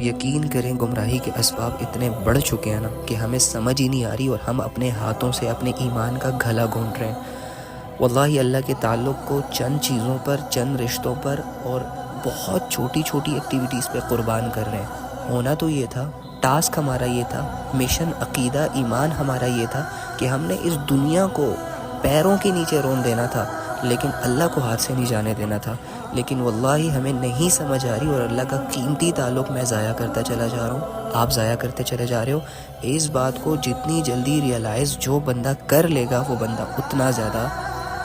یقین کریں گمراہی کے اسباب اتنے بڑھ چکے ہیں نا کہ ہمیں سمجھ ہی نہیں آ رہی، اور ہم اپنے ہاتھوں سے اپنے ایمان کا گھلا گھونٹ رہے ہیں۔ واللہ اللہ کے تعلق کو چند چیزوں پر، چند رشتوں پر اور بہت چھوٹی چھوٹی ایکٹیویٹیز پہ قربان کر رہے ہیں۔ ہونا تو یہ تھا، ٹاسک ہمارا یہ تھا، مشن، عقیدہ، ایمان ہمارا یہ تھا کہ ہم نے اس دنیا کو پیروں کے نیچے رون دینا تھا، لیکن اللہ کو ہاتھ سے نہیں جانے دینا تھا۔ لیکن واللہ ہمیں نہیں سمجھ آ رہی، اور اللہ کا قیمتی تعلق میں ضائع کرتا چلا جا رہا ہوں، آپ ضائع کرتے چلے جا رہے ہو۔ اس بات کو جتنی جلدی ریئلائز جو بندہ کر لے گا وہ بندہ اتنا زیادہ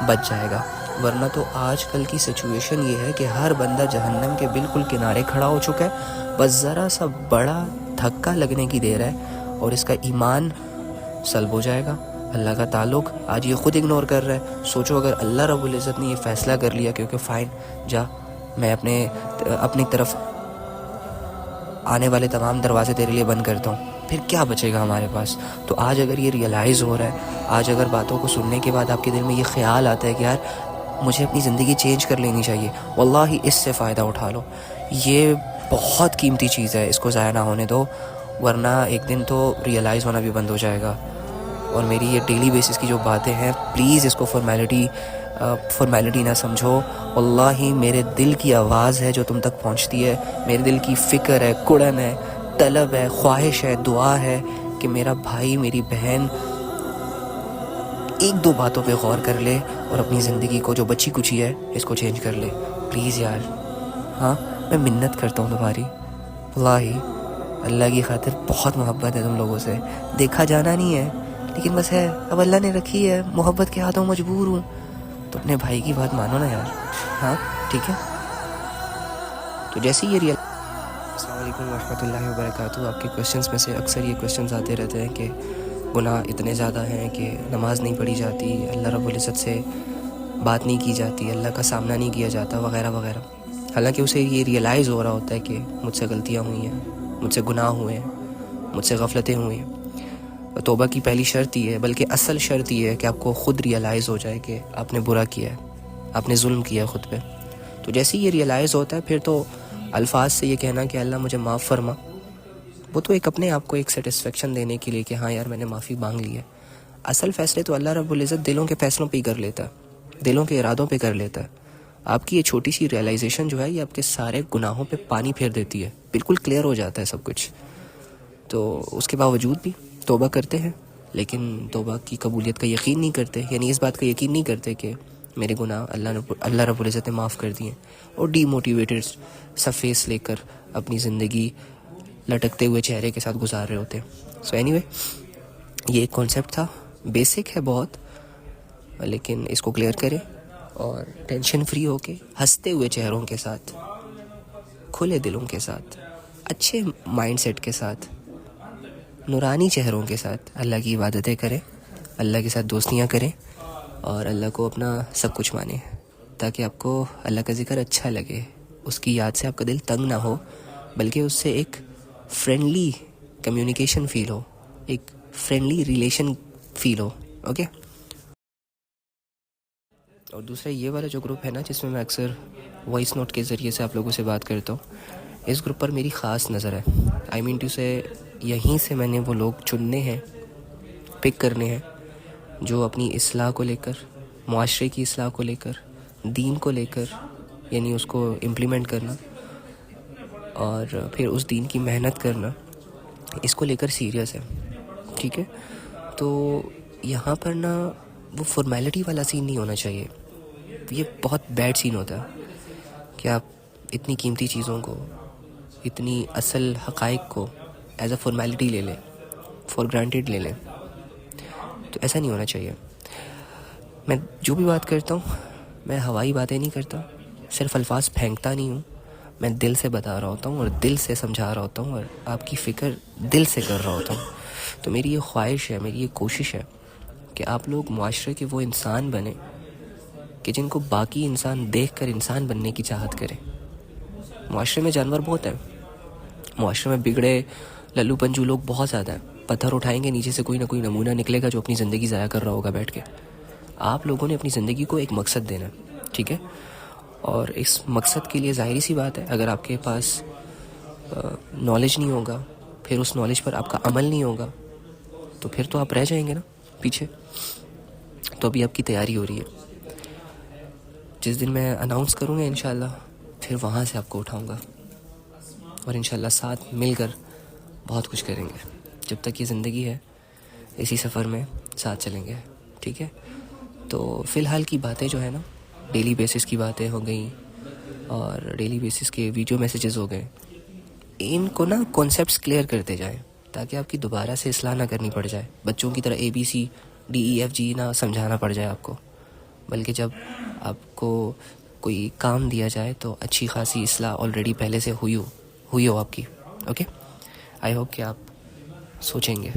بچ جائے گا، ورنہ تو آج کل کی سچویشن یہ ہے کہ ہر بندہ جہنم کے بالکل کنارے کھڑا ہو چکا ہے، بس ذرا سا بڑا دھکا لگنے کی دیر ہے اور اس کا ایمان سلب ہو جائے گا۔ اللہ کا تعلق آج یہ خود اگنور کر رہا ہے۔ سوچو اگر اللہ رب العزت نے یہ فیصلہ کر لیا کہ فائن جا، میں اپنی طرف آنے والے تمام دروازے تیرے لیے بند کرتا ہوں، پھر کیا بچے گا ہمارے پاس؟ تو آج اگر یہ ریئلائز ہو رہا ہے، آج اگر باتوں کو سننے کے بعد آپ کے دل میں یہ خیال آتا ہے کہ یار مجھے اپنی زندگی چینج کر لینی چاہیے، واللہ اس سے فائدہ اٹھا لو۔ یہ بہت قیمتی چیز ہے، اس کو ضائع نہ ہونے دو، ورنہ ایک دن تو ریئلائز ہونا بھی بند ہو جائے گا۔ اور میری یہ ڈیلی بیسس کی جو باتیں ہیں، پلیز اس کو فارمیلٹی نہ سمجھو۔ واللہ میرے دل کی آواز ہے جو تم تک پہنچتی ہے، میرے دل کی فکر ہے، کڑن ہے، طلب ہے، خواہش ہے، دعا ہے کہ میرا بھائی، میری بہن ایک دو باتوں پہ غور کر لے اور اپنی زندگی کو جو بچی کچی ہے اس کو چینج کر لے، پلیز یار۔ ہاں میں منت کرتا ہوں تمہاری، واللہ اللہ کی خاطر بہت محبت ہے تم لوگوں سے، دیکھا جانا نہیں ہے لیکن بس ہے، اب اللہ نے رکھی ہے، محبت کے ہاتھوں مجبور ہوں، تو اپنے بھائی کی بات مانو نا یار۔ ہاں ٹھیک ہے، تو جیسے یہ السلام علیکم ورحمۃ اللہ وبرکاتہ۔ آپ کے کویشچنس میں سے اکثر یہ کویشچنز آتے رہتے ہیں کہ گناہ اتنے زیادہ ہیں کہ نماز نہیں پڑھی جاتی، اللہ رب العزت سے بات نہیں کی جاتی، اللہ کا سامنا نہیں کیا جاتا، وغیرہ وغیرہ۔ حالانکہ اسے یہ ریئلائز ہو رہا ہوتا ہے کہ مجھ سے غلطیاں ہوئی ہیں، مجھ سے گناہ ہوئے ہیں، مجھ سے غفلتیں ہوئی ہیں۔ توبہ کی پہلی شرط یہ ہے، بلکہ اصل شرط یہ ہے کہ آپ کو خود ریئلائز ہو جائے کہ آپ نے برا کیا ہے، آپ نے ظلم کیا ہے خود پہ۔ تو جیسے یہ ریئلائز ہوتا ہے، پھر تو الفاظ سے یہ کہنا کہ اللہ مجھے معاف فرما، وہ تو ایک اپنے آپ کو ایک سیٹسفیکشن دینے کے لیے کہ ہاں یار میں نے معافی مانگ لی ہے۔ اصل فیصلے تو اللہ رب العزت دلوں کے فیصلوں پہ ہی کر لیتا ہے، دلوں کے ارادوں پہ کر لیتا ہے۔ آپ کی یہ چھوٹی سی ریئلائزیشن جو ہے یہ آپ کے سارے گناہوں پہ پانی پھیر دیتی ہے، بالکل کلیئر ہو جاتا ہے سب کچھ۔ تو اس کے باوجود بھی توبہ کرتے ہیں، لیکن توبہ کی قبولیت کا یقین نہیں کرتے، یعنی اس بات کا یقین نہیں کرتے کہ میرے گناہ اللہ رب العزت نے معاف کر دیے، اور ڈی موٹیویٹڈ سا فیس لے کر اپنی زندگی لٹکتے ہوئے چہرے کے ساتھ گزار رہے ہوتے ہیں۔ سو اینی وے، یہ ایک کانسیپٹ تھا، بیسک ہے بہت، لیکن اس کو کلیئر کریں اور ٹینشن فری ہو کے ہنستے ہوئے چہروں کے ساتھ، کھلے دلوں کے ساتھ، اچھے مائنڈ سیٹ کے ساتھ، نورانی چہروں کے ساتھ اللہ کی عبادتیں کریں، اللہ کے ساتھ دوستیاں کریں، اور اللہ کو اپنا سب کچھ مانیں، تاکہ آپ کو اللہ کا ذکر اچھا لگے، اس کی یاد سے آپ کا دل تنگ نہ ہو، بلکہ اس سے ایک فرینڈلی کمیونیکیشن فیل ہو، ایک فرینڈلی ریلیشن فیل ہو۔ اوکے، اور دوسرا یہ والا جو گروپ ہے نا جس میں میں اکثر وائس نوٹ کے ذریعے سے آپ لوگوں سے بات کرتا ہوں، اس گروپ پر میری خاص نظر ہے۔ آئی مین ٹو سے یہیں سے میں نے وہ لوگ چننے ہیں، پک کرنے ہیں، جو اپنی اصلاح کو لے کر، معاشرے کی اصلاح کو لے کر، دین کو لے کر، یعنی اس کو امپلیمنٹ کرنا اور پھر اس دین کی محنت کرنا، اس کو لے کر سیریس ہے۔ ٹھیک ہے، تو یہاں پر نا وہ فارمیلٹی والا سین نہیں ہونا چاہیے، یہ بہت بیڈ سین ہوتا ہے کہ آپ اتنی قیمتی چیزوں کو، اتنی اصل حقائق کو ایز اے فارمیلٹی لے لیں، فار گرانٹیڈ لے لیں، تو ایسا نہیں ہونا چاہیے۔ میں جو بھی بات کرتا ہوں میں ہوائی باتیں نہیں کرتا، صرف الفاظ پھینکتا نہیں ہوں، میں دل سے بتا رہا ہوتا ہوں اور دل سے سمجھا رہا ہوتا ہوں اور آپ کی فکر دل سے کر رہا ہوتا ہوں۔ تو میری یہ خواہش ہے، میری یہ کوشش ہے کہ آپ لوگ معاشرے کے وہ انسان بنیں کہ جن کو باقی انسان دیکھ کر انسان بننے کی چاہت کریں۔ معاشرے میں جانور بہت ہیں، معاشرے میں بگڑے للو پنجو لوگ بہت زیادہ ہیں، پتھر اٹھائیں گے نیچے سے کوئی نہ کوئی نمونہ نکلے گا جو اپنی زندگی ضائع کر رہا ہوگا بیٹھ کے۔ آپ لوگوں نے اپنی زندگی کو ایک مقصد دینا ہے، ٹھیک ہے، اور اس مقصد کے لیے ظاہری سی بات ہے اگر آپ کے پاس نالج نہیں ہوگا، پھر اس نالج پر آپ کا عمل نہیں ہوگا، تو پھر تو آپ رہ جائیں گے نا پیچھے. تو ابھی آپ کی تیاری ہو رہی ہے. جس دن میں اناؤنس کروں گا انشاءاللہ، پھر وہاں سے آپ کو اٹھاؤں گا، اور انشاءاللہ ساتھ مل کر بہت کچھ کریں گے. جب تک یہ زندگی ہے اسی سفر میں ساتھ چلیں گے، ٹھیک ہے؟ تو فی الحال کی باتیں جو ہے نا، ڈیلی بیسس کی باتیں ہو گئیں اور ڈیلی بیسس کے ویڈیو میسیجز ہو گئے، ان کو نا کانسیپٹس کلیئر کرتے جائیں تاکہ آپ کی دوبارہ سے اصلاح نہ کرنی پڑ جائے. بچوں کی طرح ABCDEFG نہ سمجھانا پڑ جائے آپ کو، بلکہ جب آپ کو کوئی کام دیا جائے تو اچھی خاصی اصلاح آلریڈی پہلے سے ہوئی ہو آپ کی. اوکے، آئی ہوپ کہ آپ سوچیں گے.